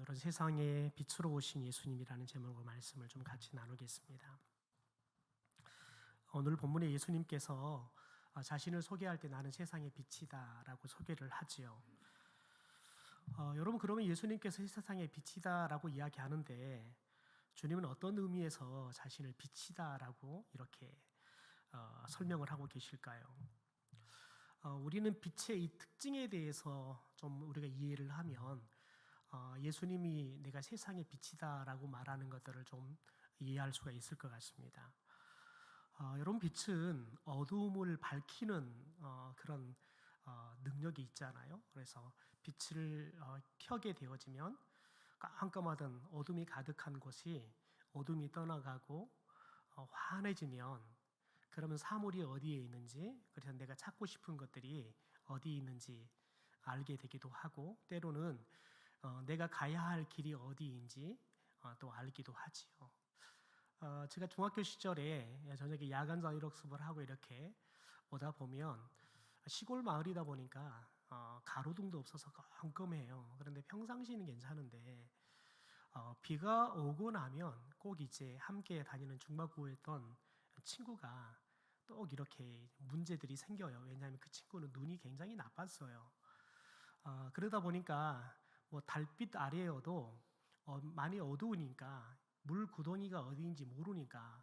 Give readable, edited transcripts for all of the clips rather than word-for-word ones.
이런 세상에 빛으로 오신 예수님이라는 제목으로 말씀을 좀 같이 나누겠습니다. 오늘 본문에 예수님께서 자신을 소개할 때 나는 세상의 빛이다라고 소개를 하지요. 여러분, 그러면 예수님께서 이 세상의 빛이다라고 이야기하는데 주님은 어떤 의미에서 자신을 빛이다라고 이렇게 설명을 하고 계실까요? 우리는 빛의 이 특징에 대해서 좀 우리가 이해를 하면 예수님이 내가 세상의 빛이다라고 말하는 것들을 좀 이해할 수가 있을 것 같습니다. 여러분, 빛은 어두움을 밝히는 그런 능력이 있잖아요. 그래서 빛을 켜게 되어지면 깜깜하던 어둠이 가득한 곳이 어둠이 떠나가고 환해지면 그러면 사물이 어디에 있는지, 그래서 내가 찾고 싶은 것들이 어디에 있는지 알게 되기도 하고, 때로는 내가 가야 할 길이 어디인지 또 알기도 하지요. 제가 중학교 시절에 저녁에 야간 자율학습을 하고 이렇게 오다 보면 시골 마을이다 보니까 가로등도 없어서 깜깜해요. 그런데 평상시는 괜찮은데 비가 오고 나면 꼭 이제 함께 다니는 중학교였던 친구가 또 이렇게 문제들이 생겨요. 왜냐하면 그 친구는 눈이 굉장히 나빴어요. 그러다 보니까 뭐 달빛 아래여도 많이 어두우니까 물 구덩이가 어디인지 모르니까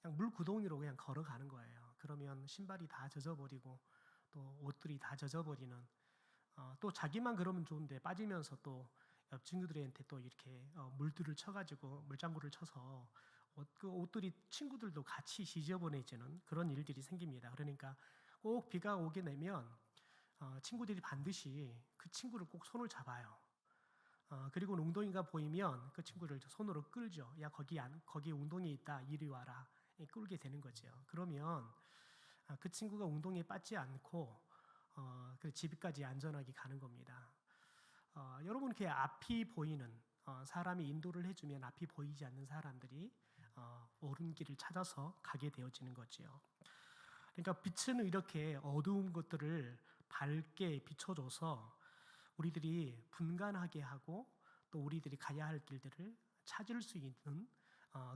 그냥 물 구덩이로 그냥 걸어가는 거예요. 그러면 신발이 다 젖어버리고 또 옷들이 다 젖어버리는, 또 자기만 그러면 좋은데 빠지면서 또 옆 친구들한테 또 이렇게 물들을 쳐가지고 물장구를 쳐서 그 옷들이 친구들도 같이 지저분해지는 그런 일들이 생깁니다. 그러니까 꼭 비가 오게 되면 친구들이 반드시 그 친구를 꼭 손을 잡아요. 그리고 웅덩이가 보이면 그 친구를 손으로 끌죠. 야, 거기 웅덩이 있다. 이리 와라. 끌게 되는 거죠. 그러면 그 친구가 웅덩이에 빠지지 않고 그 집까지 안전하게 가는 겁니다. 여러분, 이렇게 앞이 보이는 사람이 인도를 해주면 앞이 보이지 않는 사람들이 옳은 길을 찾아서 가게 되어지는 거지요. 그러니까 빛은 이렇게 어두운 것들을 밝게 비춰줘서 우리들이 분간하게 하고 또 우리들이 가야 할 길들을 찾을 수 있는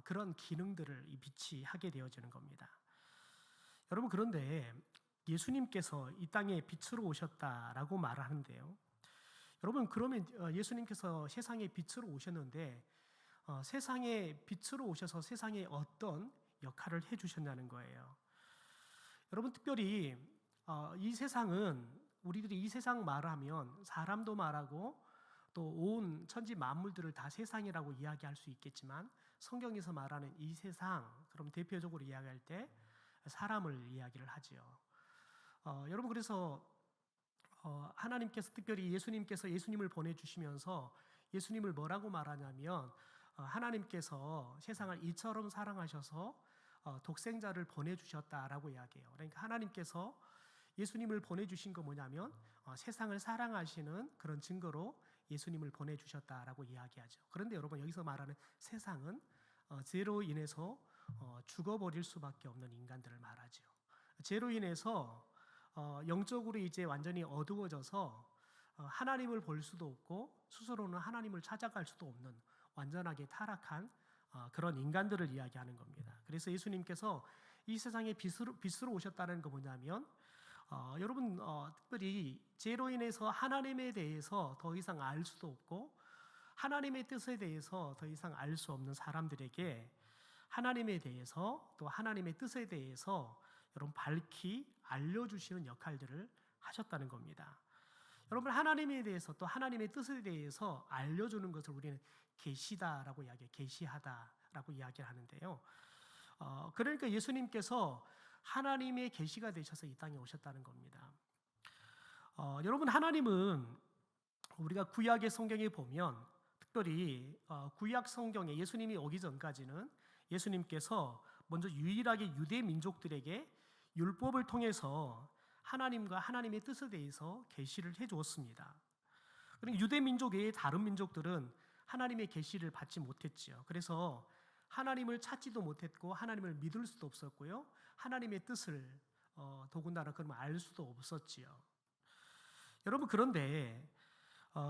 그런 기능들을 이 빛이 하게 되어지는 겁니다. 여러분, 그런데 예수님께서 이 땅에 빛으로 오셨다라고 말을 하는데요. 여러분, 그러면 예수님께서 세상에 빛으로 오셨는데 세상에 빛으로 오셔서 세상에 어떤 역할을 해주셨냐는 거예요. 여러분, 특별히 이 세상은 우리들이 이 세상 말하면 사람도 말하고 또 온 천지 만물들을 다 세상이라고 이야기할 수 있겠지만 성경에서 말하는 이 세상, 그럼 대표적으로 이야기할 때 사람을 이야기를 하지요. 여러분, 그래서 하나님께서 특별히 예수님을 보내주시면서 예수님을 뭐라고 말하냐면 하나님께서 세상을 이처럼 사랑하셔서 독생자를 보내주셨다라고 이야기해요. 그러니까 하나님께서 예수님을 보내주신 거 뭐냐면 세상을 사랑하시는 그런 증거로 예수님을 보내주셨다라고 이야기하죠. 그런데 여러분, 여기서 말하는 세상은 죄로 인해서 죽어버릴 수밖에 없는 인간들을 말하죠. 죄로 인해서 영적으로 이제 완전히 어두워져서 하나님을 볼 수도 없고 스스로는 하나님을 찾아갈 수도 없는 완전하게 타락한 그런 인간들을 이야기하는 겁니다. 그래서 예수님께서 이 세상에 빛으로 오셨다는 거 뭐냐면 여러분, 특별히 죄로 인해서 하나님에 대해서 더 이상 알 수도 없고 하나님의 뜻에 대해서 더 이상 알 수 없는 사람들에게 하나님에 대해서 또 하나님의 뜻에 대해서 여러분 밝히 알려주시는 역할들을 하셨다는 겁니다. 여러분, 하나님에 대해서 또 하나님의 뜻에 대해서 알려주는 것을 우리는 계시다라고 이야기해요. 계시하다라고 이야기를 하는데요. 그러니까 예수님께서 하나님의 계시가 되셔서 이 땅에 오셨다는 겁니다. 여러분, 하나님은 우리가 구약의 성경에 보면 특별히 구약 성경에 예수님이 오기 전까지는 예수님께서 먼저 유일하게 유대 민족들에게 율법을 통해서 하나님과 하나님의 뜻에 대해서 계시를 해 주었습니다. 그리고 유대 민족 외의 다른 민족들은 하나님의 계시를 받지 못했지요. 그래서 하나님을 찾지도 못했고 하나님을 믿을 수도 없었고요. 하나님의 뜻을 더군다나 그러면 알 수도 없었지요. 여러분, 그런데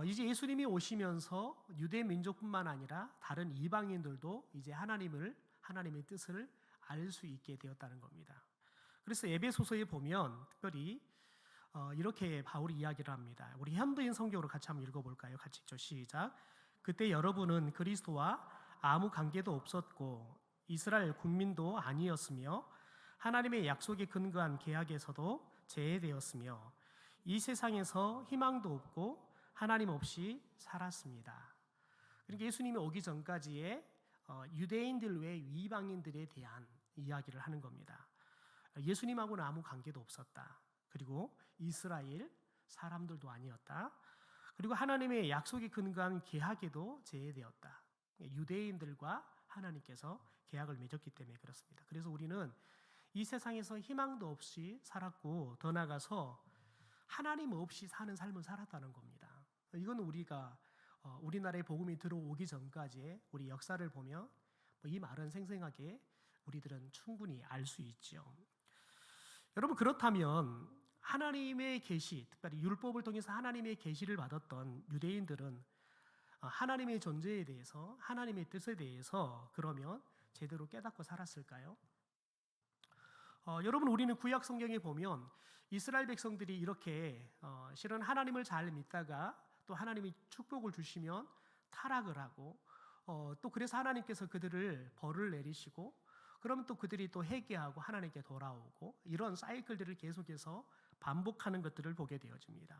이제 예수님이 오시면서 유대 민족뿐만 아니라 다른 이방인들도 이제 하나님의 뜻을 알 수 있게 되었다는 겁니다. 그래서 에베소서에 보면 특별히 이렇게 바울이 이야기를 합니다. 우리 현대인 성경으로 같이 한번 읽어볼까요? 같이 읽죠. 시작. 그때 여러분은 그리스도와 아무 관계도 없었고 이스라엘 국민도 아니었으며 하나님의 약속에 근거한 계약에서도 제외되었으며 이 세상에서 희망도 없고 하나님 없이 살았습니다. 그러니까 예수님이 오기 전까지의 유대인들 외 이방인들에 대한 이야기를 하는 겁니다. 예수님하고는 아무 관계도 없었다. 그리고 이스라엘 사람들도 아니었다. 그리고 하나님의 약속에 근거한 계약에도 제외되었다. 유대인들과 하나님께서 계약을 맺었기 때문에 그렇습니다. 그래서 우리는 이 세상에서 희망도 없이 살았고 더 나아가서 하나님 없이 사는 삶을 살았다는 겁니다. 이건 우리가 우리나라에 복음이 들어오기 전까지의 우리 역사를 보면 이 말은 생생하게 우리들은 충분히 알 수 있죠. 여러분, 그렇다면 하나님의 계시, 특별히 율법을 통해서 하나님의 계시를 받았던 유대인들은 하나님의 존재에 대해서, 하나님의 뜻에 대해서 그러면 제대로 깨닫고 살았을까요? 여러분, 우리는 구약 성경에 보면 이스라엘 백성들이 이렇게 실은 하나님을 잘 믿다가 또 하나님이 축복을 주시면 타락을 하고 또 그래서 하나님께서 그들을 벌을 내리시고 그러면 또 그들이 또 회개하고 하나님께 돌아오고 이런 사이클들을 계속해서 반복하는 것들을 보게 되어집니다.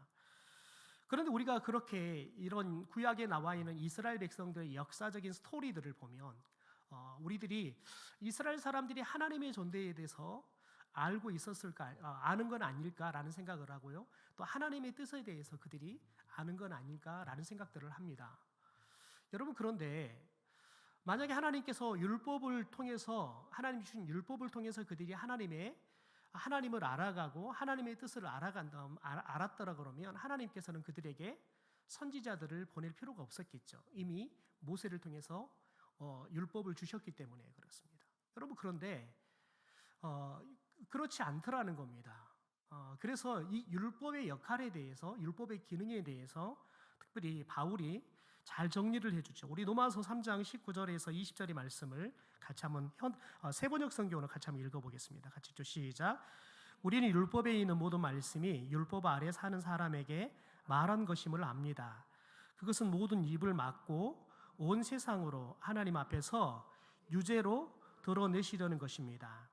그런데 우리가 그렇게 이런 구약에 나와 있는 이스라엘 백성들의 역사적인 스토리들을 보면 우리들이 이스라엘 사람들이 하나님의 존재에 대해서 알고 있었을까, 아는 건 아닐까라는 생각을 하고요. 또 하나님의 뜻에 대해서 그들이 아는 건 아닐까라는 생각들을 합니다. 여러분, 그런데 만약에 하나님께서 율법을 통해서 하나님 주신 율법을 통해서 그들이 하나님을 알아가고 하나님의 뜻을 알았더라 그러면 하나님께서는 그들에게 선지자들을 보낼 필요가 없었겠죠. 이미 모세를 통해서 율법을 주셨기 때문에 그렇습니다. 여러분, 그런데 그렇지 않더라는 겁니다. 그래서 이 율법의 역할에 대해서, 율법의 기능에 대해서 특별히 바울이 잘 정리를 해주죠. 우리 로마서 3장 19절에서 20절의 말씀을 같이 한번 세번역 성경으로 같이 한번 읽어보겠습니다. 같이 읽죠. 시작. 우리는 율법에 있는 모든 말씀이 율법 아래 사는 사람에게 말한 것임을 압니다. 그것은 모든 입을 막고 온 세상으로 하나님 앞에서 유죄로 드러내시려는 것입니다.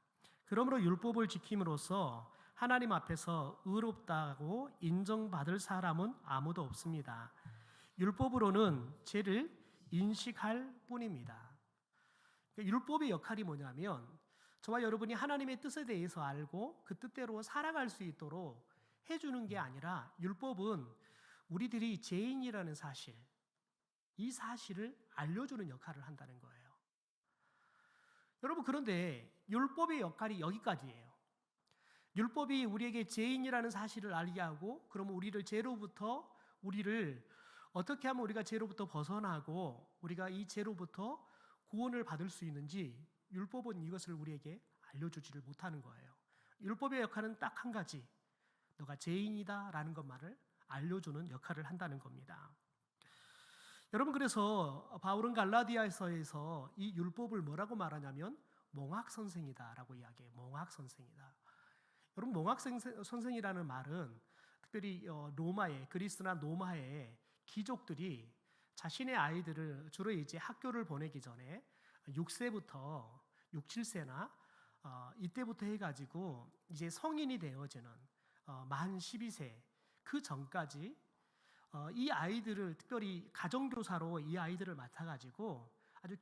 그러므로 율법을 지킴으로써 하나님 앞에서 의롭다고 인정받을 사람은 아무도 없습니다. 율법으로는 죄를 인식할 뿐입니다. 그러니까 율법의 역할이 뭐냐면 저와 여러분이 하나님의 뜻에 대해서 알고 그 뜻대로 살아갈 수 있도록 해주는 게 아니라 율법은 우리들이 죄인이라는 사실, 이 사실을 알려주는 역할을 한다는 거예요. 여러분, 그런데 율법의 역할이 여기까지예요. 율법이 우리에게 죄인이라는 사실을 알게 하고 그러면 우리를 어떻게 하면 우리가 죄로부터 벗어나고 우리가 이 죄로부터 구원을 받을 수 있는지 율법은 이것을 우리에게 알려주지를 못하는 거예요. 율법의 역할은 딱 한 가지, 너가 죄인이다 라는 것만을 알려주는 역할을 한다는 겁니다. 여러분, 그래서 바울은 갈라디아서에서 이 율법을 뭐라고 말하냐면 몽학선생이다 라고 이야기해요. 몽학선생이다. 여러분, 몽학선생이라는 말은 특별히 그리스나 로마의 귀족들이 자신의 아이들을 주로 이제 학교를 보내기 전에 6세부터 6, 7세나 이때부터 해가지고 이제 성인이 되어지는 만 12세 그 전까지 이 아이들을 특별히 가정교사로 이 아이들을 맡아가지고 아주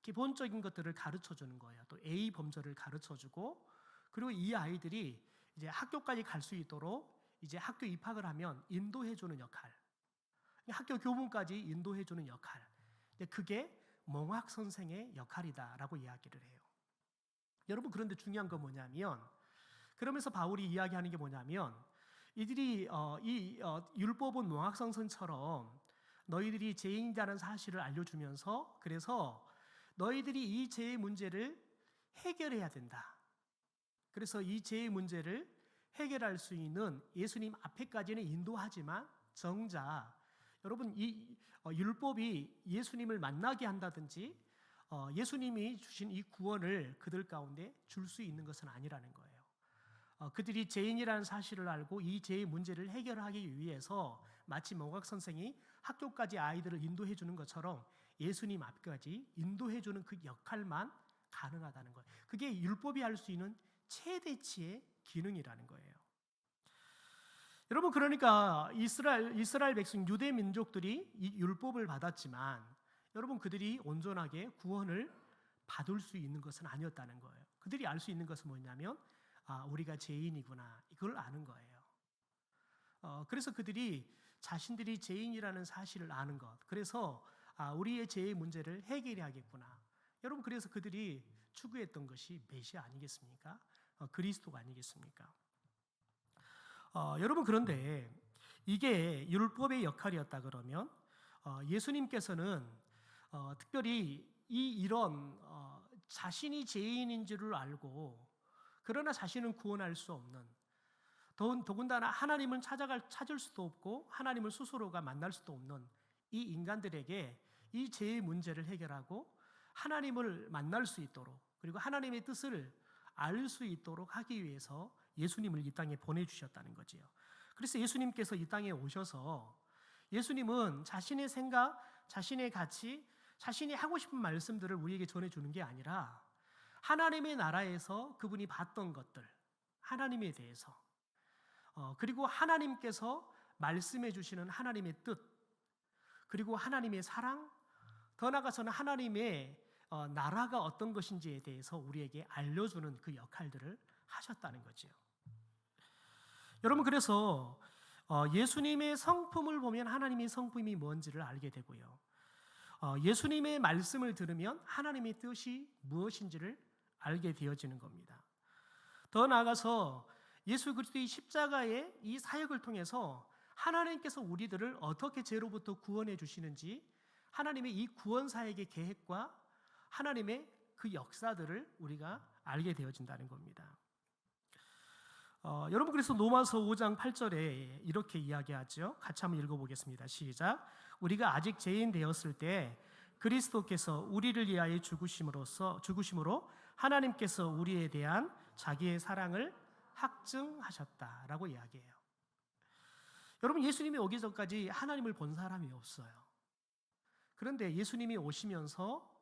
기본적인 것들을 가르쳐 주는 거예요. 또 A 범절을 가르쳐 주고 그리고 이 아이들이 이제 학교까지 갈 수 있도록 이제 학교 입학을 하면 인도해 주는 역할, 학교 교문까지 인도해 주는 역할, 그게 몽학 선생의 역할이다라고 이야기를 해요. 여러분, 그런데 중요한 건 뭐냐면 그러면서 바울이 이야기하는 게 뭐냐면 이들이 율법은 몽학 선생처럼 너희들이 죄인이라는 사실을 알려주면서 그래서 너희들이 이 죄의 문제를 해결해야 된다. 그래서 이 죄의 문제를 해결할 수 있는 예수님 앞에까지는 인도하지만 정작 여러분 이 율법이 예수님을 만나게 한다든지 예수님이 주신 이 구원을 그들 가운데 줄 수 있는 것은 아니라는 거예요. 그들이 죄인이라는 사실을 알고 이 죄의 문제를 해결하기 위해서 마치 목학 선생이 학교까지 아이들을 인도해 주는 것처럼 예수님 앞까지 인도해 주는 그 역할만 가능하다는 거예요. 그게 율법이 할 수 있는 최대치의 기능이라는 거예요. 여러분, 그러니까 이스라엘 백성 유대 민족들이 이 율법을 받았지만 여러분, 그들이 온전하게 구원을 받을 수 있는 것은 아니었다는 거예요. 그들이 알 수 있는 것은 뭐냐면 우리가 죄인이구나, 이걸 아는 거예요. 그래서 그들이 자신들이 죄인이라는 사실을 아는 것, 그래서 우리의 죄의 문제를 해결해야겠구나. 여러분, 그래서 그들이 추구했던 것이 메시아 아니겠습니까? 그리스도가 아니겠습니까? 여러분, 그런데 이게 율법의 역할이었다 그러면 예수님께서는 특별히 이런 자신이 죄인인 줄을 알고 그러나 자신은 구원할 수 없는, 더군다나 하나님을 찾을 수도 없고 하나님을 스스로가 만날 수도 없는 이 인간들에게 이 죄의 문제를 해결하고 하나님을 만날 수 있도록, 그리고 하나님의 뜻을 알 수 있도록 하기 위해서 예수님을 이 땅에 보내주셨다는 거지요. 그래서 예수님께서 이 땅에 오셔서 예수님은 자신의 생각, 자신의 가치, 자신이 하고 싶은 말씀들을 우리에게 전해주는 게 아니라 하나님의 나라에서 그분이 봤던 것들, 하나님에 대해서, 그리고 하나님께서 말씀해 주시는 하나님의 뜻, 그리고 하나님의 사랑, 더 나아가서는 하나님의 나라가 어떤 것인지에 대해서 우리에게 알려주는 그 역할들을 하셨다는 거죠. 여러분, 그래서 예수님의 성품을 보면 하나님의 성품이 뭔지를 알게 되고요. 예수님의 말씀을 들으면 하나님의 뜻이 무엇인지를 알게 되어지는 겁니다. 더 나아가서 예수 그리스도의 십자가의 이 사역을 통해서 하나님께서 우리들을 어떻게 죄로부터 구원해 주시는지, 하나님의 이 구원 사역의 계획과 하나님의 그 역사들을 우리가 알게 되어진다는 겁니다. 여러분, 그래서 로마서 5장 8절에 이렇게 이야기하죠. 같이 한번 읽어보겠습니다. 시작. 우리가 아직 죄인 되었을 때 그리스도께서 우리를 위하여 죽으심으로 하나님께서 우리에 대한 자기의 사랑을 확증하셨다라고 이야기해요. 여러분, 예수님이 오기 전까지 하나님을 본 사람이 없어요. 그런데 예수님이 오시면서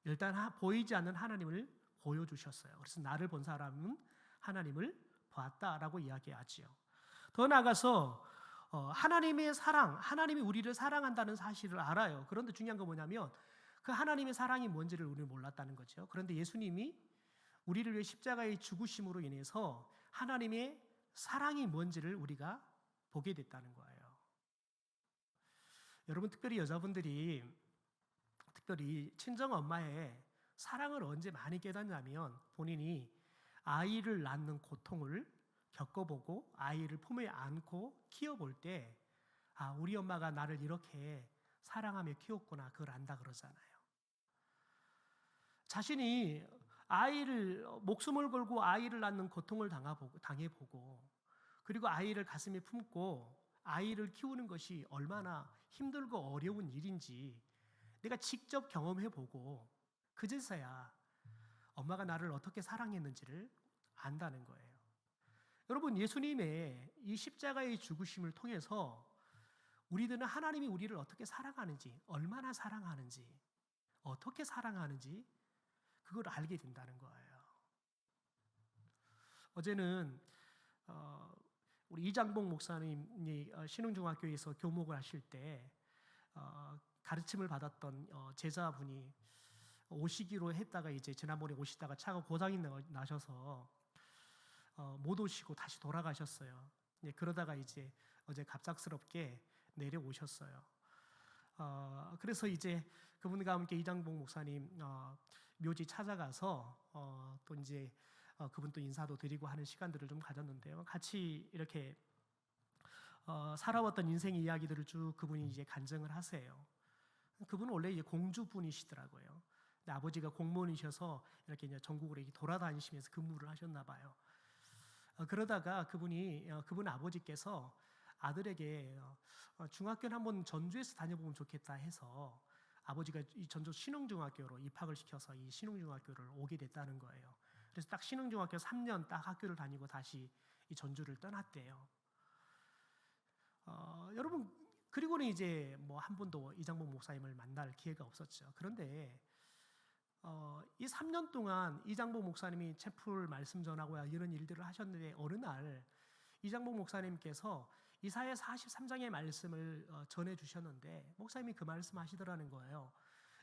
일단 보이지 않는 하나님을 보여주셨어요. 그래서 나를 본 사람은 하나님을 보았다라고 이야기하지요. 더 나아가서 하나님의 사랑, 하나님이 우리를 사랑한다는 사실을 알아요. 그런데 중요한 건 뭐냐면 그 하나님의 사랑이 뭔지를 우리는 몰랐다는 거죠. 그런데 예수님이 우리를 위해 십자가의 죽으심으로 인해서 하나님의 사랑이 뭔지를 우리가 보게 됐다는 거예요. 여러분, 특별히 여자분들이 특별히 친정 엄마의 사랑을 언제 많이 깨닫냐면 본인이 아이를 낳는 고통을 겪어보고 아이를 품에 안고 키워볼 때 우리 엄마가 나를 이렇게 사랑하며 키웠구나, 그걸 안다 그러잖아요. 자신이 목숨을 걸고 아이를 낳는 고통을 당해보고 그리고 아이를 가슴에 품고 아이를 키우는 것이 얼마나 힘들고 어려운 일인지 내가 직접 경험해보고 그제서야 엄마가 나를 어떻게 사랑했는지를 안다는 거예요. 여러분, 예수님의 이 십자가의 죽으심을 통해서 우리들은 하나님이 우리를 어떻게 사랑하는지, 얼마나 사랑하는지, 어떻게 사랑하는지 그걸 알게 된다는 거예요. 어제는 우리 이장봉 목사님이 신흥중학교에서 교목을 하실 때 가르침을 받았던 제자분이 오시기로 했다가 이제 지난번에 오시다가 차가 고장이 나셔서 못 오시고 다시 돌아가셨어요. 그러다가 이제 어제 갑작스럽게 내려오셨어요. 그래서 이제 그분과 함께 이장봉 목사님 묘지 찾아가서 또 이제 그분 또 인사도 드리고 하는 시간들을 좀 가졌는데요. 같이 이렇게 살아왔던 인생 이야기들을 쭉 그분이 이제 간증을 하세요. 그분은 원래 이제 공주분이시더라고요. 근데 아버지가 공무원이셔서 이렇게 이제 전국으로 이렇게 돌아다니시면서 근무를 하셨나 봐요. 그러다가 그분 아버지께서 아들에게 중학교는 한번 전주에서 다녀보면 좋겠다 해서 아버지가 이 전주 신흥중학교로 입학을 시켜서 이 신흥중학교를 오게 됐다는 거예요. 그래서 딱 신흥중학교 3년 딱 학교를 다니고 다시 이 전주를 떠났대요. 여러분 그리고는 이제 뭐 한 번도 이장복 목사님을 만날 기회가 없었죠. 그런데 이 3년 동안 이장복 목사님이 채플 말씀 전하고 이런 일들을 하셨는데 어느 날 이장복 목사님께서 이사야 43장의 말씀을 전해 주셨는데 목사님이 그 말씀 하시더라는 거예요.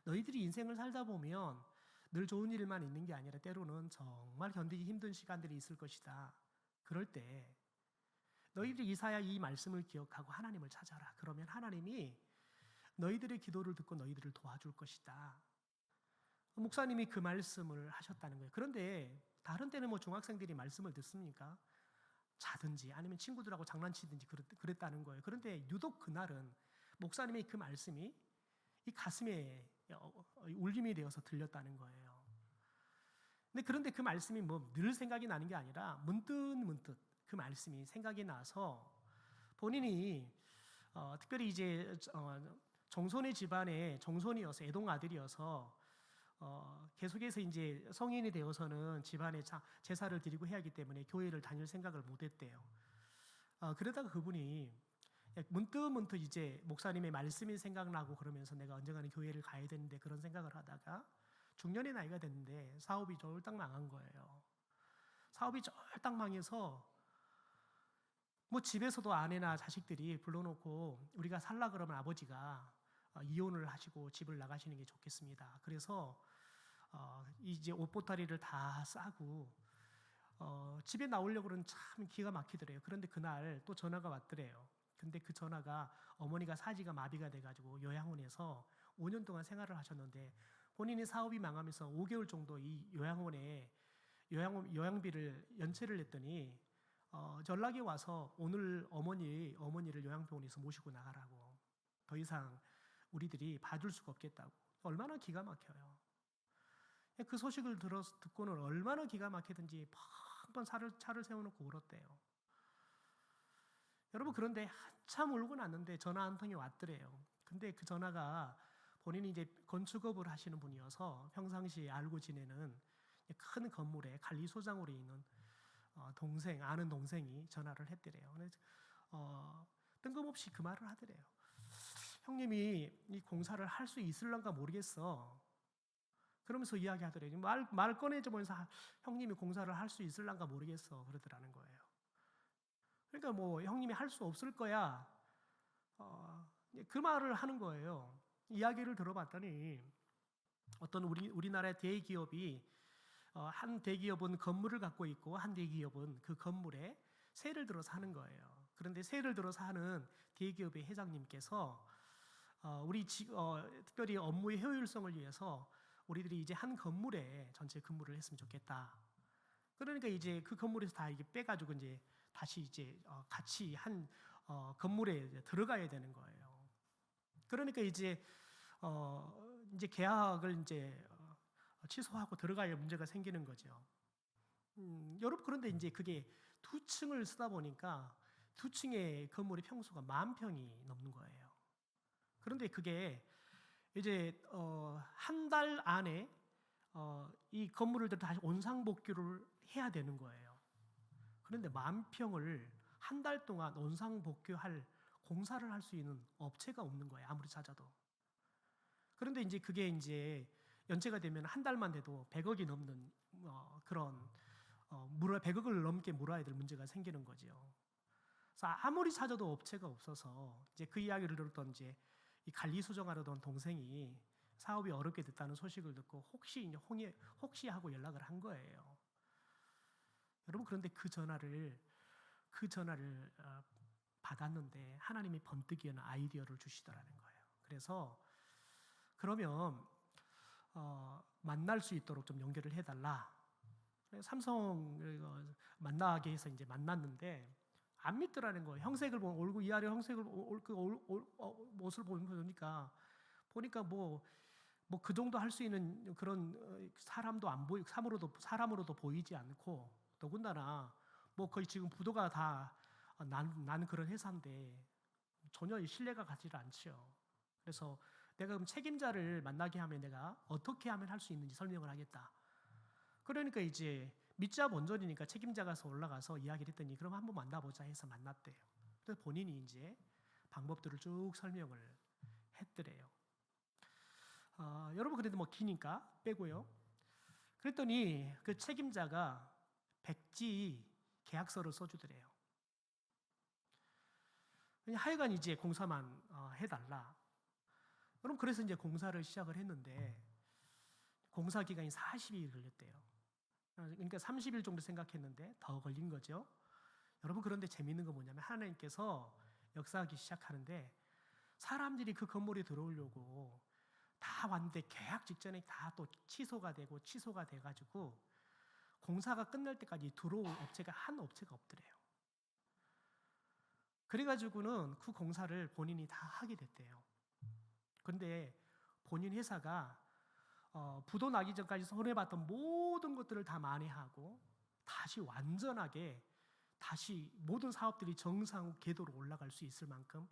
너희들이 인생을 살다 보면 늘 좋은 일만 있는 게 아니라 때로는 정말 견디기 힘든 시간들이 있을 것이다. 그럴 때 너희들이 이사야 이 말씀을 기억하고 하나님을 찾아라. 그러면 하나님이 너희들의 기도를 듣고 너희들을 도와줄 것이다. 목사님이 그 말씀을 하셨다는 거예요. 그런데 다른 때는 뭐 중학생들이 말씀을 듣습니까? 자든지 아니면 친구들하고 장난치든지 그랬다는 거예요. 그런데 유독 그날은 목사님의 그 말씀이 이 가슴에 울림이 되어서 들렸다는 거예요. 그런데 그 말씀이 뭐 늘 생각이 나는 게 아니라 문득 그 말씀이 생각이 나서 본인이 특별히 이제 정손의 집안의 정손이어서 애동 아들이어서 계속해서 이제 성인이 되어서는 집안에 제사를 드리고 해야 하기 때문에 교회를 다닐 생각을 못했대요. 그러다가 그분이 문득 이제 목사님의 말씀이 생각나고 그러면서 내가 언젠가는 교회를 가야 되는데 그런 생각을 하다가 중년의 나이가 됐는데 사업이 쫄딱 망한 거예요. 사업이 쫄딱 망해서 뭐 집에서도 아내나 자식들이 불러놓고 우리가 살라 그러면 아버지가 이혼을 하시고 집을 나가시는 게 좋겠습니다. 그래서 이제 옷보따리를 다 싸고 집에 나오려고 그러는 참 기가 막히더래요. 그런데 그날 또 전화가 왔더래요. 근데 그 전화가 어머니가 사지가 마비가 돼가지고 요양원에서 5년 동안 생활을 하셨는데 본인이 사업이 망하면서 5개월 정도 이 요양원에 요양비를 연체를 했더니 연락이 와서 오늘 어머니를 요양병원에서 모시고 나가라고. 더 이상 우리들이 봐줄 수가 없겠다고. 얼마나 기가 막혀요. 그 소식을 듣고는 얼마나 기가 막히든지 펑펑 차를 세워놓고 울었대요. 여러분 그런데 한참 울고 났는데 전화 한 통이 왔더래요. 근데 그 전화가 본인이 이제 건축업을 하시는 분이어서 평상시에 알고 지내는 큰 건물에 관리소장으로 있는 아는 동생이 전화를 했더래요. 그래서 뜬금없이 그 말을 하더래요. 형님이 이 공사를 할 수 있을런가 모르겠어. 그러면서 이야기하더래요. 말 꺼내주면서 형님이 공사를 할 수 있을런가 모르겠어. 그러더라는 거예요. 그러니까 뭐 형님이 할 수 없을 거야. 그 말을 하는 거예요. 이야기를 들어봤더니 어떤 우리나라의 대기업이 한 대기업은 건물을 갖고 있고 한 대기업은 그 건물에 세를 들어서 하는 거예요. 그런데 세를 들어서 하는 대기업의 회장님께서 특별히 업무의 효율성을 위해서 우리들이 이제 한 건물에 전체 근무를 했으면 좋겠다. 그러니까 이제 그 건물에서 다 이게 빼가지고 이제 다시 이제 같이 한 건물에 들어가야 되는 거예요. 그러니까 이제 계약을 이제 취소하고 들어가야 문제가 생기는 거죠. 여러분 그런데 이제 그게 2층을 쓰다 보니까 2층의 건물의 평수가 10,000평이 넘는 거예요. 그런데 그게 이제 한 달 안에 이 건물을 다시 온상복귀를 해야 되는 거예요. 그런데 10,000평을 한 달 동안 온상복귀할 공사를 할 수 있는 업체가 없는 거예요. 아무리 찾아도. 그런데 이제 그게 이제 연체가 되면 한 달만 돼도 100억이 넘는 그런 100억을 넘게 물어야 될 문제가 생기는 거죠. 그래서 아무리 찾아도 업체가 없어서 이제 그 이야기를 들었던 이제 이 관리수정하려던 동생이 사업이 어렵게 됐다는 소식을 듣고 혹시 하고 연락을 한 거예요. 여러분 그런데 그 전화를 받았는데 하나님이 번뜩이 여는 아이디어를 주시더라는 거예요. 그래서 그러면 만날 수 있도록 좀 연결을 해달라. 삼성을 만나게 해서 이제 만났는데 안 믿더라는 거예요. 형색을 보면 얼굴 위아래 형색을 옷을 보니까 뭐 그 정도 할 수 있는 그런 사람도 안 보이 사람으로도 보이지 않고 더군다나 뭐 거의 지금 부도가 다 난 그런 회사인데 전혀 신뢰가 가지를 않죠. 그래서 내가 그럼 책임자를 만나게 하면 내가 어떻게 하면 할 수 있는지 설명을 하겠다. 그러니까 이제 믿자 본전이니까 책임자가 올라가서 이야기를 했더니 그럼 한번 만나보자 해서 만났대요. 그래서 본인이 이제 방법들을 쭉 설명을 했더래요. 여러분 그래도 뭐 기니까 빼고요. 그랬더니 그 책임자가 백지 계약서를 써주더래요. 하여간 이제 공사만 해달라. 그럼 그래서 이제 공사를 시작을 했는데 공사 기간이 40일 걸렸대요. 그러니까 30일 정도 생각했는데 더 걸린 거죠. 여러분 그런데 재밌는 거 뭐냐면 하나님께서 역사하기 시작하는데 사람들이 그 건물에 들어오려고 다 왔는데 계약 직전에 다 또 취소가 돼가지고 공사가 끝날 때까지 들어올 업체가 한 업체가 없더래요. 그래가지고는 그 공사를 본인이 다 하게 됐대요. 그런데 본인 회사가 부도 나기 전까지 손해봤던 모든 것들을 다 만회하고 다시 완전하게 다시 모든 사업들이 정상 궤도로 올라갈 수 있을 만큼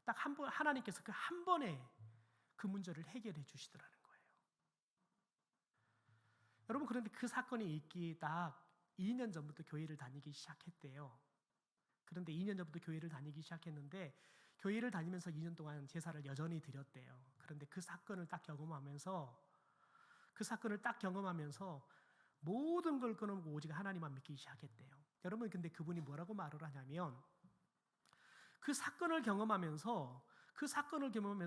딱 한 번 하나님께서 그 한 번에 그 문제를 해결해 주시더라는 거예요. 여러분 그런데 그 사건이 있기 딱 2년 전부터 교회를 다니기 시작했대요. 그런데 2년 전부터 교회를 다니기 시작했는데 교회를 다니면서 2년 동안 제사를 여전히 드렸대요. 그런데 그 사건을 딱 경험하면서 모든 걸 끊어놓고 오직 하나님만 믿기 시작했대요. 여러분 근데 그분이 뭐라고 말을 하냐면 그 사건을 경험하면서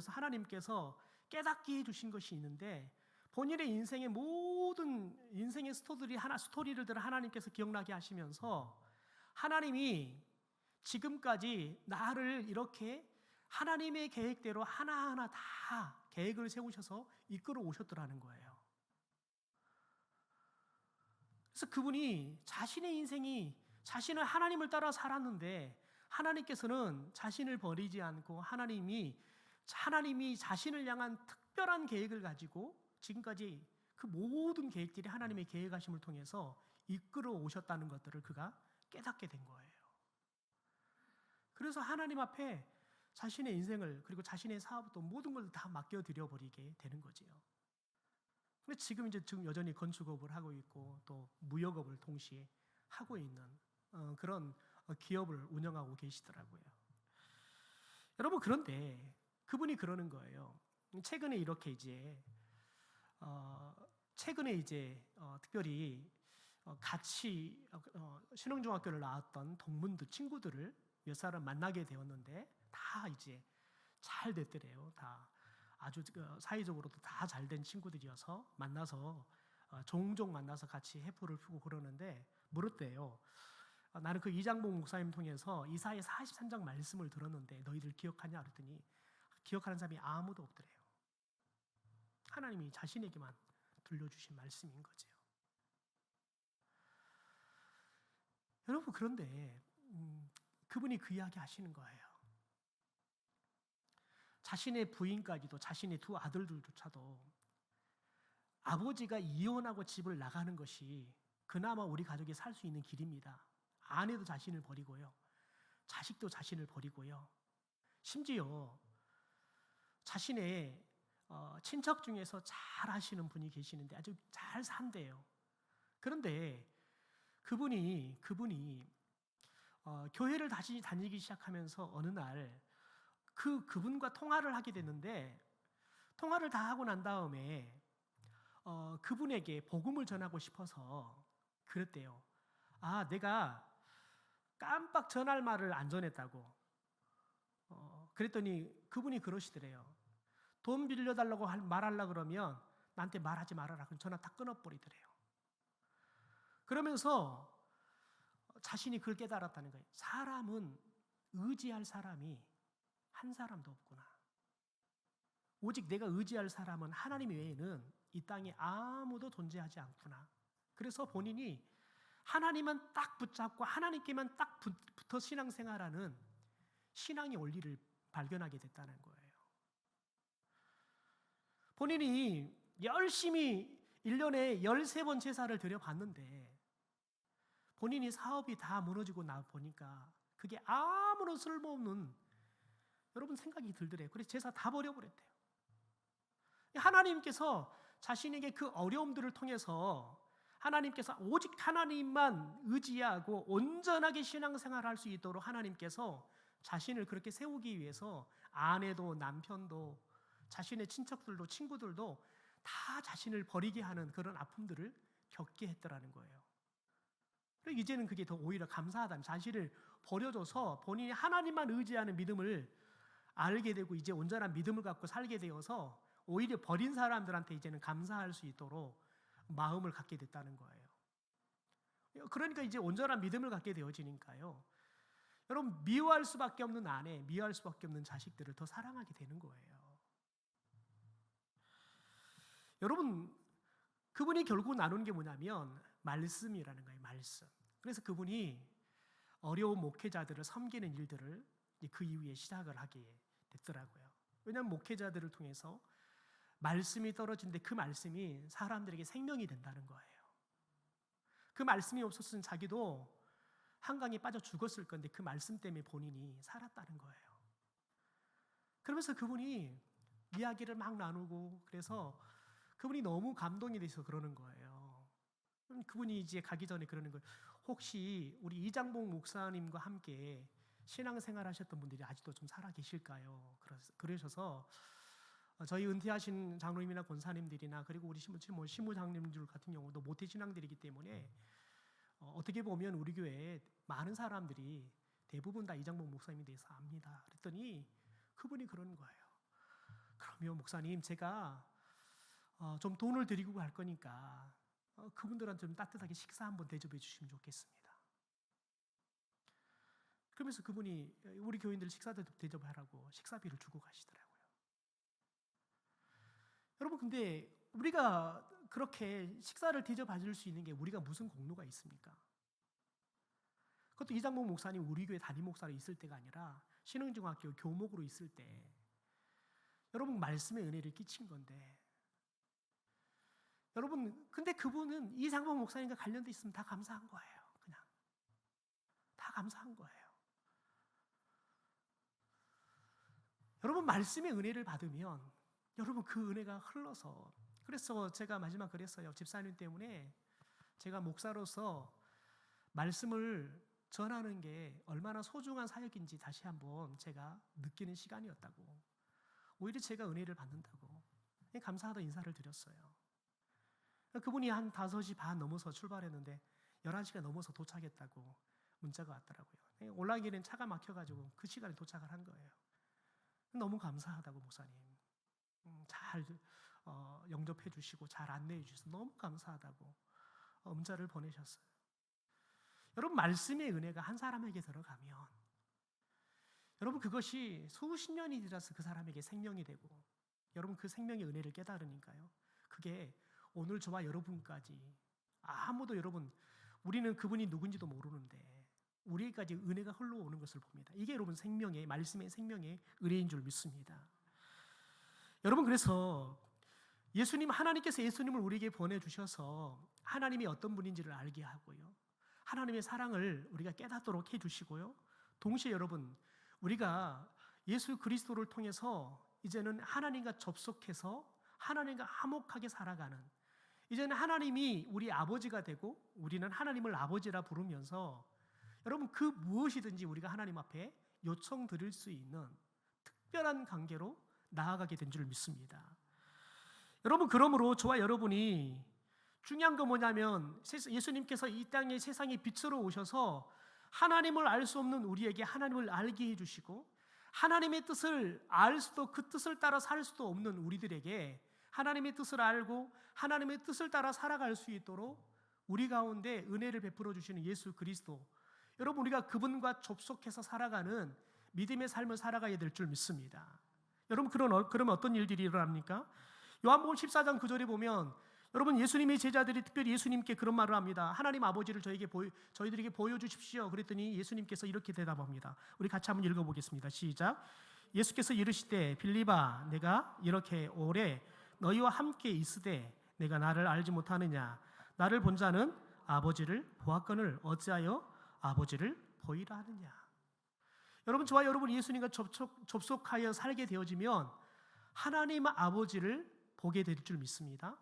하나님께서 깨닫게 해주신 것이 있는데 본인의 인생의 모든 인생의 스토리를 들어 하나님께서 기억나게 하시면서 하나님이 지금까지 나를 이렇게 하나님의 계획대로 하나하나 다 계획을 세우셔서 이끌어 오셨더라는 거예요. 그래서 그분이 자신의 인생이 자신은 하나님을 따라 살았는데 하나님께서는 자신을 버리지 않고 하나님이 자신을 향한 특별한 계획을 가지고 지금까지 그 모든 계획들이 하나님의 계획하심을 통해서 이끌어 오셨다는 것들을 그가 깨닫게 된 거예요. 그래서 하나님 앞에 자신의 인생을 그리고 자신의 사업도 모든 걸 다 맡겨드려 버리게 되는 거지요. 근데 지금 여전히 건축업을 하고 있고 또 무역업을 동시에 하고 있는 그런 기업을 운영하고 계시더라고요. 여러분 그런데 그분이 그러는 거예요. 최근에 특별히 같이 신흥중학교를 나왔던 동문들 친구들을 몇 사람 만나게 되었는데 다 이제 잘 됐더래요. 다 아주 사회적으로도 다 잘 된 친구들이어서 만나서 종종 만나서 같이 해프를 푸고 그러는데 물었대요. 나는 그 이장봉 목사님 통해서 이사야 43장 말씀을 들었는데 너희들 기억하냐 그랬더니 기억하는 사람이 아무도 없더래요. 하나님이 자신에게만 들려주신 말씀인 거죠. 여러분 그런데 그분이 그 이야기 하시는 거예요. 자신의 부인까지도 자신의 두 아들들조차도 아버지가 이혼하고 집을 나가는 것이 그나마 우리 가족이 살 수 있는 길입니다. 아내도 자신을 버리고요. 자식도 자신을 버리고요. 심지어 자신의 친척 중에서 잘 하시는 분이 계시는데 아주 잘 산대요. 그런데 그분이 교회를 다시 다니기 시작하면서 어느 날 그분과 통화를 하게 됐는데 통화를 다 하고 난 다음에 그분에게 복음을 전하고 싶어서 그랬대요. 내가 깜빡 전할 말을 안 전했다고. 그랬더니 그분이 그러시더래요. 돈 빌려달라고 말하려고 그러면 나한테 말하지 말아라. 그럼 전화 다 끊어버리더래요. 그러면서 자신이 그걸 깨달았다는 거예요. 사람은 의지할 사람이 한 사람도 없구나. 오직 내가 의지할 사람은 하나님 외에는 이 땅에 아무도 존재하지 않구나. 그래서 본인이 하나님만 딱 붙잡고 하나님께만 딱 붙어 신앙생활하는 신앙의 원리를 발견하게 됐다는 거예요. 본인이 열심히 1년에 13번 제사를 드려봤는데 본인이 사업이 다 무너지고 나 보니까 그게 아무런 쓸모없는 여러분 생각이 들더래요. 그래서 제사 다 버려버렸대요. 하나님께서 자신에게 그 어려움들을 통해서 하나님께서 오직 하나님만 의지하고 온전하게 신앙생활할 수 있도록 하나님께서 자신을 그렇게 세우기 위해서 아내도 남편도 자신의 친척들도 친구들도 다 자신을 버리게 하는 그런 아픔들을 겪게 했더라는 거예요. 그리고 이제는 그게 더 오히려 감사하다는, 자신을 버려줘서 본인이 하나님만 의지하는 믿음을 알게 되고 이제 온전한 믿음을 갖고 살게 되어서 오히려 버린 사람들한테 이제는 감사할 수 있도록 마음을 갖게 됐다는 거예요. 그러니까 이제 온전한 믿음을 갖게 되어지니까요, 여러분 미워할 수밖에 없는 아내, 미워할 수밖에 없는 자식들을 더 사랑하게 되는 거예요. 여러분, 그분이 결국 나누는 게 뭐냐면 말씀이라는 거예요. 말씀. 그래서 그분이 어려운 목회자들을 섬기는 일들을 그 이후에 시작을 하게 됐더라고요. 왜냐하면 목회자들을 통해서 말씀이 떨어지는데 그 말씀이 사람들에게 생명이 된다는 거예요. 그 말씀이 없었으면 자기도 한강에 빠져 죽었을 건데 그 말씀 때문에 본인이 살았다는 거예요. 그러면서 그분이 이야기를 막 나누고, 그래서 그분이 너무 감동이 돼서 그러는 거예요. 그분이 이제 가기 전에 그러는 거예요. 혹시 우리 이장복 목사님과 함께 신앙생활 하셨던 분들이 아직도 좀 살아 계실까요? 그러셔서 저희 은퇴하신 장로님이나 권사님들이나 그리고 우리 시무장님들 같은 경우도 모태신앙들이기 때문에 어떻게 보면 우리 교회에 많은 사람들이 대부분 다 이장복 목사님에 대해서 압니다. 그랬더니 그분이 그러는 거예요. 그러면 목사님, 제가 좀 돈을 드리고 갈 거니까 그분들한테 좀 따뜻하게 식사 한번 대접해 주시면 좋겠습니다. 그러면서 그분이 우리 교인들 식사 대접하라고 식사비를 주고 가시더라고요. 여러분, 근데 우리가 그렇게 식사를 대접해 줄 수 있는 게 우리가 무슨 공로가 있습니까? 그것도 이장복 목사님 우리 교회 담임 목사로 있을 때가 아니라 신흥중학교 교목으로 있을 때 여러분 말씀의 은혜를 끼친 건데, 여러분 근데 그분은 이장복 목사님과 관련돼 있으면 다 감사한 거예요. 그냥 다 감사한 거예요. 여러분 말씀의 은혜를 받으면 여러분 그 은혜가 흘러서, 그래서 제가 마지막 그랬어요. 집사님 때문에 제가 목사로서 말씀을 전하는 게 얼마나 소중한 사역인지 다시 한번 제가 느끼는 시간이었다고, 오히려 제가 은혜를 받는다고 감사하다 인사를 드렸어요. 그분이 한 5시 반 넘어서 출발했는데 11시가 넘어서 도착했다고 문자가 왔더라고요. 올라가기는 차가 막혀가지고 그 시간에 도착을 한 거예요. 너무 감사하다고 목사님 잘 영접해 주시고 잘 안내해 주셔서 너무 감사하다고 문자를 보내셨어요. 여러분 말씀의 은혜가 한 사람에게 들어가면 여러분 그것이 수십 년이 지나서 그 사람에게 생명이 되고, 여러분 그 생명의 은혜를 깨달으니까요, 그게 오늘 저와 여러분까지 아무도, 여러분 우리는 그분이 누군지도 모르는데 우리에게까지 은혜가 흘러오는 것을 봅니다. 이게 여러분 생명의, 말씀의 생명의 은혜인 줄 믿습니다. 여러분 그래서 하나님께서 예수님을 우리에게 보내주셔서 하나님이 어떤 분인지를 알게 하고요, 하나님의 사랑을 우리가 깨닫도록 해주시고요, 동시에 여러분 우리가 예수 그리스도를 통해서 이제는 하나님과 접속해서 하나님과 화목하게 살아가는, 이제는 하나님이 우리 아버지가 되고 우리는 하나님을 아버지라 부르면서 여러분 그 무엇이든지 우리가 하나님 앞에 요청 드릴 수 있는 특별한 관계로 나아가게 된 줄 믿습니다. 여러분 그러므로 저와 여러분이 중요한 건 뭐냐면, 예수님께서 이 땅에 세상의 빛으로 오셔서 하나님을 알 수 없는 우리에게 하나님을 알게 해주시고, 하나님의 뜻을 알 수도 그 뜻을 따라 살 수도 없는 우리들에게 하나님의 뜻을 알고 하나님의 뜻을 따라 살아갈 수 있도록 우리 가운데 은혜를 베풀어 주시는 예수 그리스도, 여러분 우리가 그분과 접속해서 살아가는 믿음의 삶을 살아가야 될 줄 믿습니다. 여러분 그러면 어떤 일들이 일어납니까? 요한복음 14장 9절에 보면 여러분 예수님의 제자들이 특별히 예수님께 그런 말을 합니다. 하나님 아버지를 저희들에게 보여주십시오. 그랬더니 예수님께서 이렇게 대답합니다. 우리 같이 한번 읽어보겠습니다. 시작. 예수께서 이르시되 빌립아, 내가 이렇게 오래 너희와 함께 있으되 내가 나를 알지 못하느냐? 나를 본 자는 아버지를 보았거늘 어찌하여 아버지를 보이라 하느냐? 여러분, 저와 여러분이 예수님과 접속하여 살게 되어지면 하나님 아버지를 보게 될 줄 믿습니다.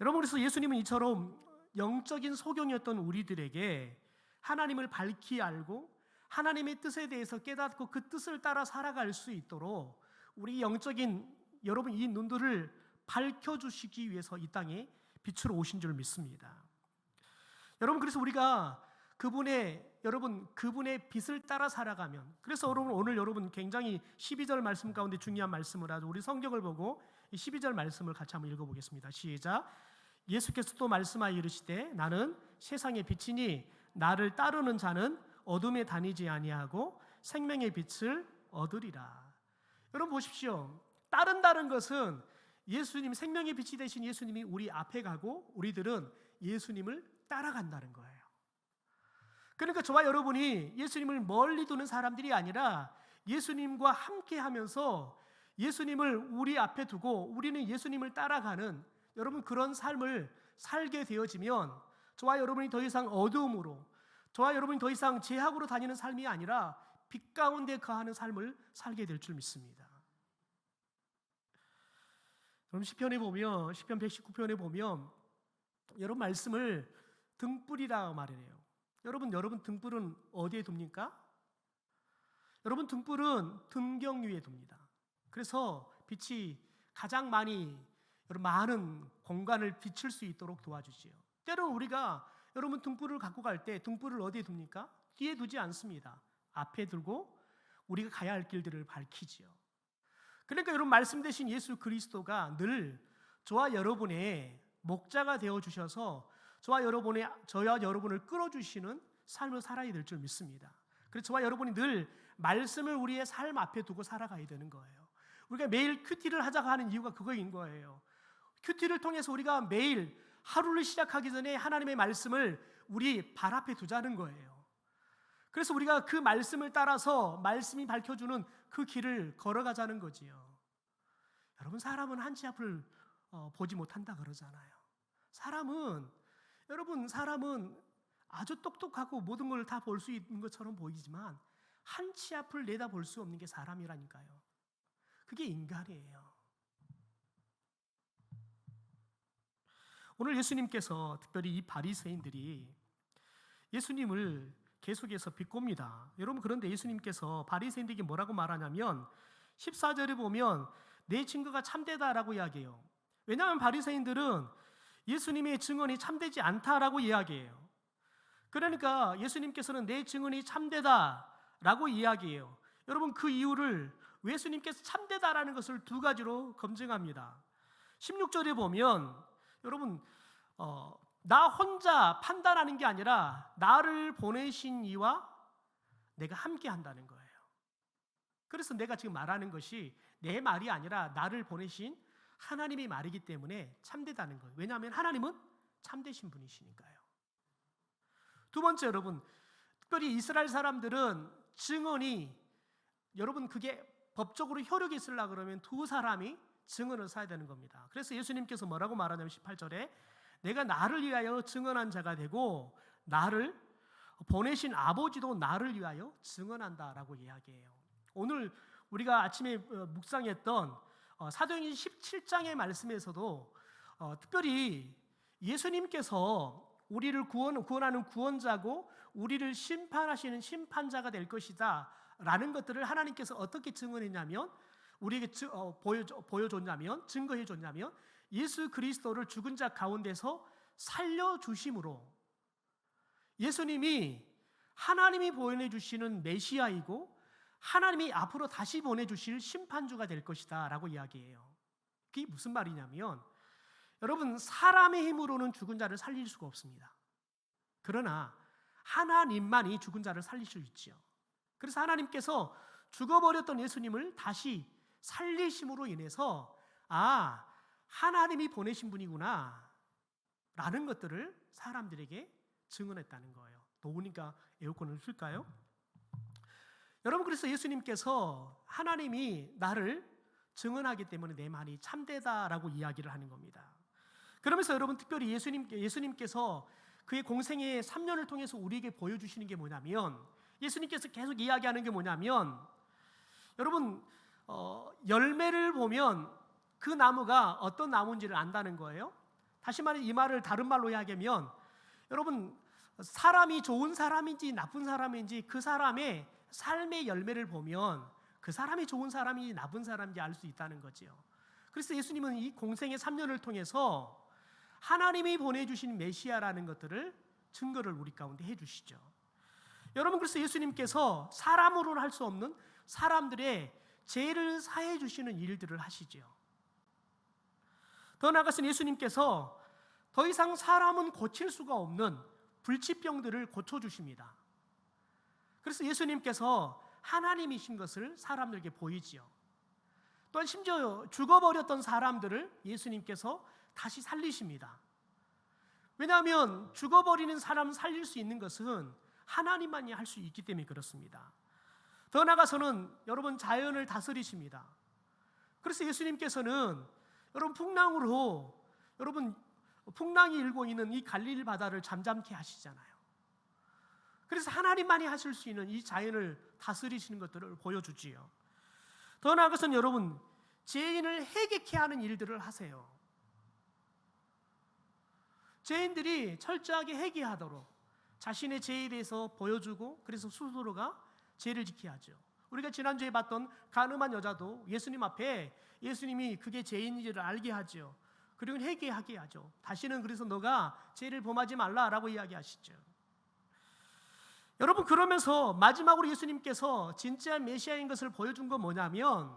여러분, 그래서 예수님은 이처럼 영적인 소경이었던 우리들에게 하나님을 밝히 알고 하나님의 뜻에 대해서 깨닫고 그 뜻을 따라 살아갈 수 있도록 우리 영적인 여러분 이 눈들을 밝혀주시기 위해서 이 땅에 빛으로 오신 줄 믿습니다. 여러분, 그래서 우리가 그분의 빛을 따라 살아가면, 그래서 여러분 오늘 여러분 굉장히 12절 말씀 가운데 중요한 말씀을 하죠. 우리 성경을 보고 이 12절 말씀을 같이 한번 읽어보겠습니다. 시작. 예수께서 또 말씀하여 이르시되 나는 세상의 빛이니 나를 따르는 자는 어둠에 다니지 아니하고 생명의 빛을 얻으리라. 여러분 보십시오. 따른다는 것은 예수님, 생명의 빛이 되신 예수님이 우리 앞에 가고 우리들은 예수님을 따라간다는 거예요. 그러니까 저와 여러분이 예수님을 멀리 두는 사람들이 아니라 예수님과 함께 하면서 예수님을 우리 앞에 두고 우리는 예수님을 따라가는 여러분 그런 삶을 살게 되어지면 저와 여러분이 더 이상 어두움으로, 저와 여러분이 더 이상 죄악으로 다니는 삶이 아니라 빛 가운데 거하는 삶을 살게 될 줄 믿습니다. 여러분 시편에 보면, 시편 119편에 보면 여러분 말씀을 등불이라고 말해요. 여러분 등불은 어디에 둡니까? 여러분 등불은 등경 위에 둡니다. 그래서 빛이 가장 많은 공간을 비출 수 있도록 도와주지요. 때로는 우리가 여러분 등불을 갖고 갈 때 등불을 어디에 둡니까? 뒤에 두지 않습니다. 앞에 두고 우리가 가야 할 길들을 밝히지요. 그러니까 여러분 말씀 되신 예수 그리스도가 늘 저와 여러분의 목자가 되어 주셔서 저와 여러분을 끌어주시는 삶을 살아야 될 줄 믿습니다. 그래서 저와 여러분이 늘 말씀을 우리의 삶 앞에 두고 살아가야 되는 거예요. 우리가 매일 큐티를 하자고 하는 이유가 그거인 거예요. 큐티를 통해서 우리가 매일 하루를 시작하기 전에 하나님의 말씀을 우리 발 앞에 두자는 거예요. 그래서 우리가 그 말씀을 따라서 말씀이 밝혀주는 그 길을 걸어가자는 거지요. 여러분 사람은 한 치 앞을 보지 못한다 그러잖아요. 사람은 아주 똑똑하고 모든 걸 다 볼 수 있는 것처럼 보이지만 한 치 앞을 내다볼 수 없는 게 사람이라니까요. 그게 인간이에요. 오늘 예수님께서 특별히 이 바리새인들이 예수님을 계속해서 비꼽니다. 여러분 그런데 예수님께서 바리새인들에게 뭐라고 말하냐면 14절에 보면 내 증거가 참되다라고 이야기해요. 왜냐하면 바리새인들은 예수님의 증언이 참되지 않다라고 이야기해요. 그러니까 예수님께서는 내 증언이 참되다라고 이야기해요. 여러분 그 이유를 예수님께서 참되다라는 것을 두 가지로 검증합니다. 16절에 보면 여러분 나 혼자 판단하는 게 아니라 나를 보내신 이와 내가 함께 한다는 거예요. 그래서 내가 지금 말하는 것이 내 말이 아니라 나를 보내신 하나님의 말이기 때문에 참되다는 거예요. 왜냐하면 하나님은 참되신 분이시니까요. 두 번째 여러분, 특별히 이스라엘 사람들은 증언이 여러분 그게 법적으로 효력이 있으려고 그러면 두 사람이 증언을 써야 되는 겁니다. 그래서 예수님께서 뭐라고 말하냐면 18절에 내가 나를 위하여 증언한 자가 되고 나를 보내신 아버지도 나를 위하여 증언한다라고 이야기해요. 오늘 우리가 아침에 묵상했던 사도행전 17장의 말씀에서도 특별히 예수님께서 우리를 구원하는 구원자고 우리를 심판하시는 심판자가 될 것이다 라는 것들을 하나님께서 어떻게 증언했냐면 우리에게 보여줬냐면 증거해줬냐면 예수 그리스도를 죽은 자 가운데서 살려주심으로 예수님이 하나님이 보내주시는 메시아이고 하나님이 앞으로 다시 보내주실 심판주가 될 것이다 라고 이야기해요. 그게 무슨 말이냐면 여러분 사람의 힘으로는 죽은 자를 살릴 수가 없습니다. 그러나 하나님만이 죽은 자를 살릴 수 있지요. 그래서 하나님께서 죽어버렸던 예수님을 다시 살리심으로 인해서 하나님이 보내신 분이구나 라는 것들을 사람들에게 증언했다는 거예요. 더우니까 에어컨을 틀까요? 여러분 그래서 예수님께서 하나님이 나를 증언하기 때문에 내 말이 참되다라고 이야기를 하는 겁니다. 그러면서 여러분 특별히 예수님께서 그의 공생의 3년을 통해서 우리에게 보여주시는 게 뭐냐면 예수님께서 계속 이야기하는 게 뭐냐면, 여러분 열매를 보면 그 나무가 어떤 나무인지를 안다는 거예요. 다시 말해 이 말을 다른 말로 이야기하면, 여러분 사람이 좋은 사람인지 나쁜 사람인지 그 사람의 삶의 열매를 보면 그 사람이 좋은 사람인지 나쁜 사람인지 알 수 있다는 거지요. 그래서 예수님은 이 공생의 3년을 통해서 하나님이 보내주신 메시아라는 것들을 증거를 우리 가운데 해주시죠. 여러분, 그래서 예수님께서 사람으로는 할 수 없는 사람들의 죄를 사해 주시는 일들을 하시죠. 더 나아가서는 예수님께서 더 이상 사람은 고칠 수가 없는 불치병들을 고쳐주십니다. 그래서 예수님께서 하나님이신 것을 사람들에게 보이지요. 또한 심지어 죽어버렸던 사람들을 예수님께서 다시 살리십니다. 왜냐하면 죽어버리는 사람을 살릴 수 있는 것은 하나님만이 할 수 있기 때문에 그렇습니다. 더 나아가서는 여러분 자연을 다스리십니다. 그래서 예수님께서는 여러분 풍랑으로 여러분 풍랑이 일고 있는 이 갈릴리 바다를 잠잠케 하시잖아요. 그래서 하나님만이 하실 수 있는 이 자연을 다스리시는 것들을 보여주지요. 더 나아가서는 여러분 죄인을 해결케 하는 일들을 하세요. 죄인들이 철저하게 회개하도록 자신의 죄에 대해서 보여주고, 그래서 스스로가 죄를 지켜야 하죠. 우리가 지난주에 봤던 가늠한 여자도 예수님 앞에 예수님이 그게 죄인인지를 알게 하죠. 그리고 회개하게 하죠. 다시는 그래서 너가 죄를 범하지 말라라고 이야기하시죠. 여러분, 그러면서 마지막으로 예수님께서 진짜 메시아인 것을 보여준 건 뭐냐면,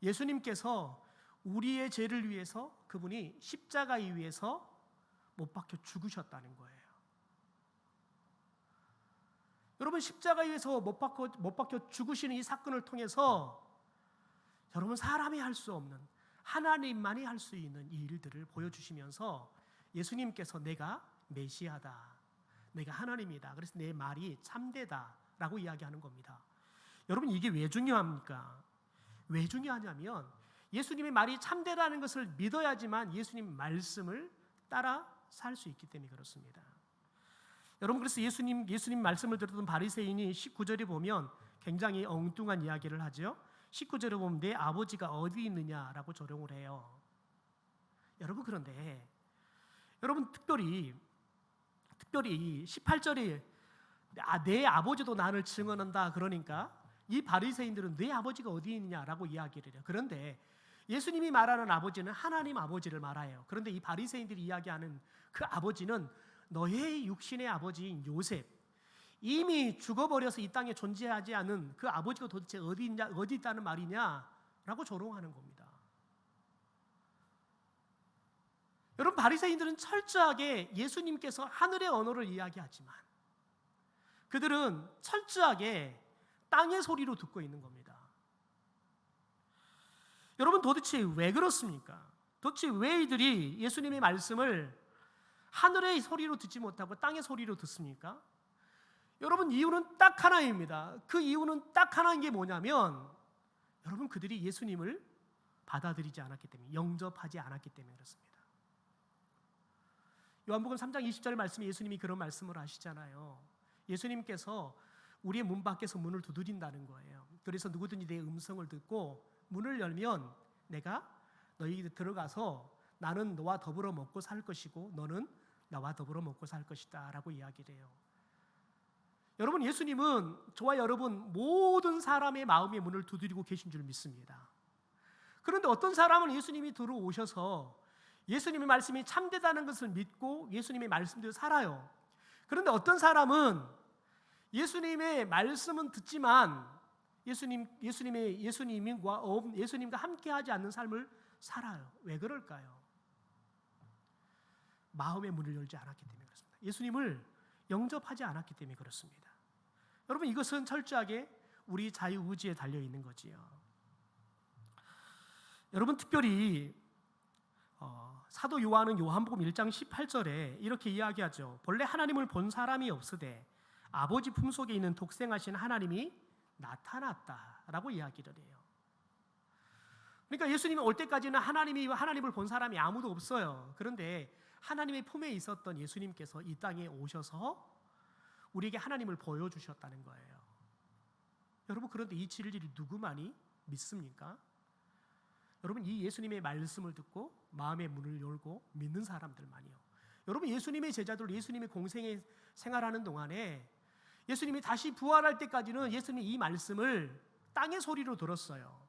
예수님께서 우리의 죄를 위해서 그분이 십자가에 위해서 못 박혀 죽으셨다는 거예요. 여러분, 십자가에 위해서 못 박혀 죽으시는 이 사건을 통해서 여러분 사람이 할 수 없는 하나님만이 할 수 있는 이 일들을 보여주시면서 예수님께서 내가 메시아다, 내가 하나님이다, 그래서 내 말이 참되다라고 이야기하는 겁니다. 여러분, 이게 왜 중요합니까? 왜 중요하냐면 예수님의 말이 참되다는 것을 믿어야지만 예수님 말씀을 따라 살 수 있기 때문에 그렇습니다. 여러분, 그래서 예수님 말씀을 들었던 바리새인이 19절에 보면 굉장히 엉뚱한 이야기를 하죠. 19절에 보면 내 아버지가 어디 있느냐라고 조롱을 해요. 여러분, 그런데 여러분 특별히 18절에 내 아버지도 나를 증언한다 그러니까 이 바리새인들은 내 아버지가 어디 있느냐라고 이야기를 해요. 그런데 예수님이 말하는 아버지는 하나님 아버지를 말해요. 그런데 이 바리새인들이 이야기하는 그 아버지는 너의 육신의 아버지인 요셉, 이미 죽어버려서 이 땅에 존재하지 않은 그 아버지가 도대체 어디 있다는 말이냐라고 조롱하는 겁니다. 여러분, 바리새인들은 철저하게 예수님께서 하늘의 언어를 이야기하지만 그들은 철저하게 땅의 소리로 듣고 있는 겁니다. 여러분, 도대체 왜 그렇습니까? 도대체 왜 이들이 예수님의 말씀을 하늘의 소리로 듣지 못하고 땅의 소리로 듣습니까? 여러분, 이유는 딱 하나입니다. 그 이유는 딱 하나인 게 뭐냐면 여러분, 그들이 예수님을 받아들이지 않았기 때문에, 영접하지 않았기 때문에 그렇습니다. 요한복음 3장 20절 말씀에 예수님이 그런 말씀을 하시잖아요. 예수님께서 우리의 문 밖에서 문을 두드린다는 거예요. 그래서 누구든지 내 음성을 듣고 문을 열면 내가 너희에게 들어가서 나는 너와 더불어 먹고 살 것이고 너는 나와 더불어 먹고 살 것이다 라고 이야기를 해요. 여러분, 예수님은 저와 여러분 모든 사람의 마음의 문을 두드리고 계신 줄 믿습니다. 그런데 어떤 사람은 예수님이 들어오셔서 예수님의 말씀이 참되다는 것을 믿고 예수님의 말씀대로 살아요. 그런데 어떤 사람은 예수님의 말씀은 듣지만 예수님과 함께하지 않는 삶을 살아요. 왜 그럴까요? 마음의 문을 열지 않았기 때문에 그렇습니다. 예수님을 영접하지 않았기 때문에 그렇습니다. 여러분, 이것은 철저하게 우리 자유의지에 달려있는 거지요. 여러분, 특별히 사도 요한은 요한복음 1장 18절에 이렇게 이야기하죠. 본래 하나님을 본 사람이 없으되 아버지 품속에 있는 독생하신 하나님이 나타났다라고 이야기를 해요. 그러니까 예수님이 올 때까지는 하나님을 본 사람이 아무도 없어요. 그런데 하나님의 품에 있었던 예수님께서 이 땅에 오셔서 우리에게 하나님을 보여주셨다는 거예요. 여러분, 그런데 이 진리를 누구만이 믿습니까? 여러분, 이 예수님의 말씀을 듣고 마음의 문을 열고 믿는 사람들만이요. 여러분, 예수님의 제자들, 예수님의 공생에 생활하는 동안에 예수님이 다시 부활할 때까지는 예수님이 이 말씀을 땅의 소리로 들었어요.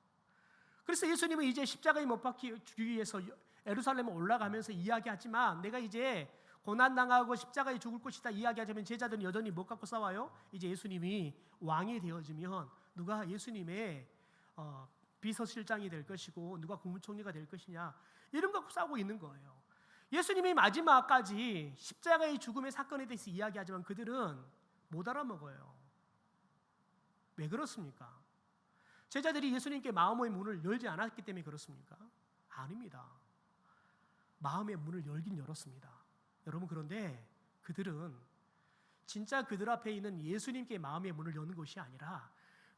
그래서 예수님은 이제 십자가에 못 박히기 위해서 예루살렘에 올라가면서 이야기하지만, 내가 이제 고난당하고 십자가에 죽을 것이다 이야기하자면 제자들은 여전히 못 갖고 싸워요. 이제 예수님이 왕이 되어지면 누가 예수님의 비서실장이 될 것이고 누가 국무총리가 될 것이냐, 이런 거 갖고 싸우고 있는 거예요. 예수님이 마지막까지 십자가의 죽음의 사건에 대해서 이야기하지만 그들은 못 알아먹어요. 왜 그렇습니까? 제자들이 예수님께 마음의 문을 열지 않았기 때문에 그렇습니까? 아닙니다. 마음의 문을 열긴 열었습니다. 여러분, 그런데 그들은 진짜 그들 앞에 있는 예수님께 마음의 문을 여는 것이 아니라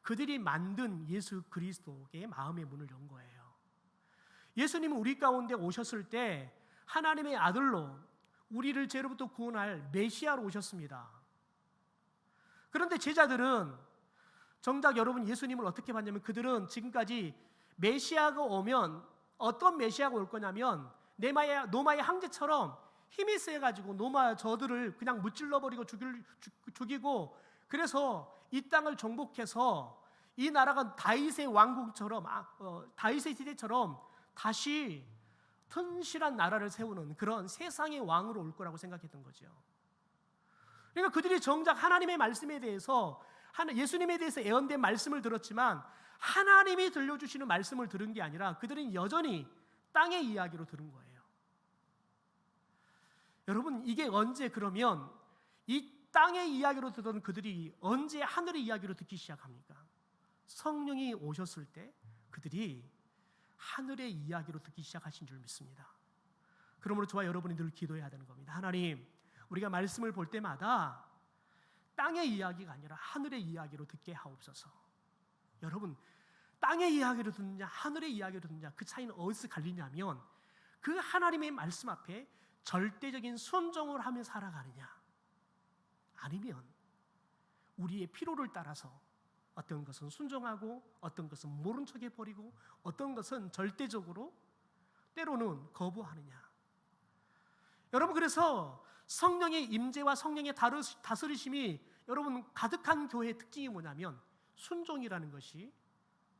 그들이 만든 예수 그리스도의 마음의 문을 연 거예요. 예수님은 우리 가운데 오셨을 때 하나님의 아들로 우리를 죄로부터 구원할 메시아로 오셨습니다. 그런데 제자들은 정작 여러분 예수님을 어떻게 봤냐면, 그들은 지금까지 메시아가 오면 어떤 메시아가 올 거냐면 노마의 황제처럼 힘이 세가지고 노마 저들을 그냥 무찔러버리고 죽이고, 그래서 이 땅을 정복해서 이 나라가 다윗의 왕국처럼 다윗의 시대처럼 다시 튼실한 나라를 세우는 그런 세상의 왕으로 올 거라고 생각했던 거죠. 그러니까 그들이 정작 하나님의 말씀에 대해서, 예수님에 대해서 예언된 말씀을 들었지만 하나님이 들려주시는 말씀을 들은 게 아니라 그들은 여전히 땅의 이야기로 들은 거예요. 여러분, 이게 언제, 그러면 이 땅의 이야기로 듣던 그들이 언제 하늘의 이야기로 듣기 시작합니까? 성령이 오셨을 때 그들이 하늘의 이야기로 듣기 시작하신 줄 믿습니다. 그러므로 저와 여러분이 늘 기도해야 되는 겁니다. 하나님, 우리가 말씀을 볼 때마다 땅의 이야기가 아니라 하늘의 이야기로 듣게 하옵소서. 여러분, 땅의 이야기로 듣느냐 하늘의 이야기로 듣느냐, 그 차이는 어디서 갈리냐면 그 하나님의 말씀 앞에 절대적인 순종을 하며 살아가느냐, 아니면 우리의 필요를 따라서 어떤 것은 순종하고 어떤 것은 모른 척 해버리고 어떤 것은 절대적으로 때로는 거부하느냐. 여러분, 그래서 성령의 임재와 성령의 다스리심이 여러분 가득한 교회의 특징이 뭐냐면 순종이라는 것이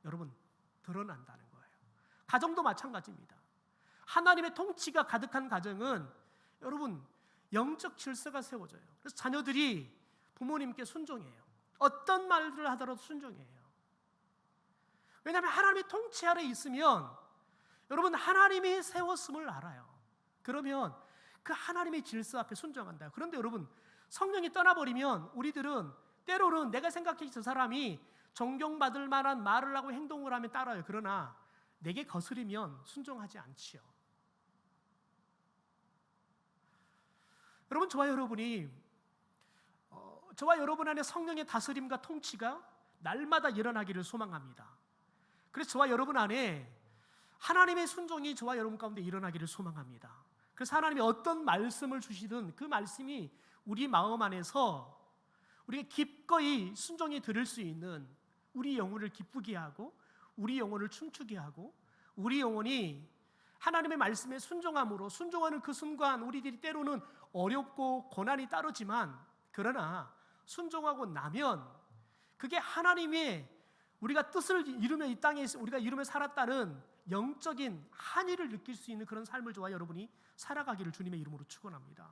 여러분 드러난다는 거예요. 가정도 마찬가지입니다. 하나님의 통치가 가득한 가정은 여러분 영적 질서가 세워져요. 그래서 자녀들이 부모님께 순종해요. 어떤 말들을 하더라도 순종해요. 왜냐하면 하나님의 통치 아래 있으면 여러분 하나님이 세웠음을 알아요. 그러면 그 하나님의 질서 앞에 순종한다. 그런데 여러분, 성령이 떠나버리면 우리들은 때로는 내가 생각해 저 사람이 존경받을 만한 말을 하고 행동을 하면 따라요. 그러나 내게 거스리면 순종하지 않지요. 여러분, 저와 여러분 안에 성령의 다스림과 통치가 날마다 일어나기를 소망합니다. 그래서 저와 여러분 안에 하나님의 순종이 저와 여러분 가운데 일어나기를 소망합니다. 그래서 하나님이 어떤 말씀을 주시든 그 말씀이 우리 마음 안에서 우리가 기꺼이 순종이 들을 수 있는, 우리 영혼을 기쁘게 하고 우리 영혼을 춤추게 하고 우리 영혼이 하나님의 말씀에 순종함으로, 순종하는 그 순간 우리들이 때로는 어렵고 고난이 따르지만, 그러나 순종하고 나면 그게 하나님의 우리가 뜻을 이루며 이 땅에 우리가 이루며 살았다는 영적인 한의를 느낄 수 있는 그런 삶을 저와 여러분이 살아가기를 주님의 이름으로 축원합니다.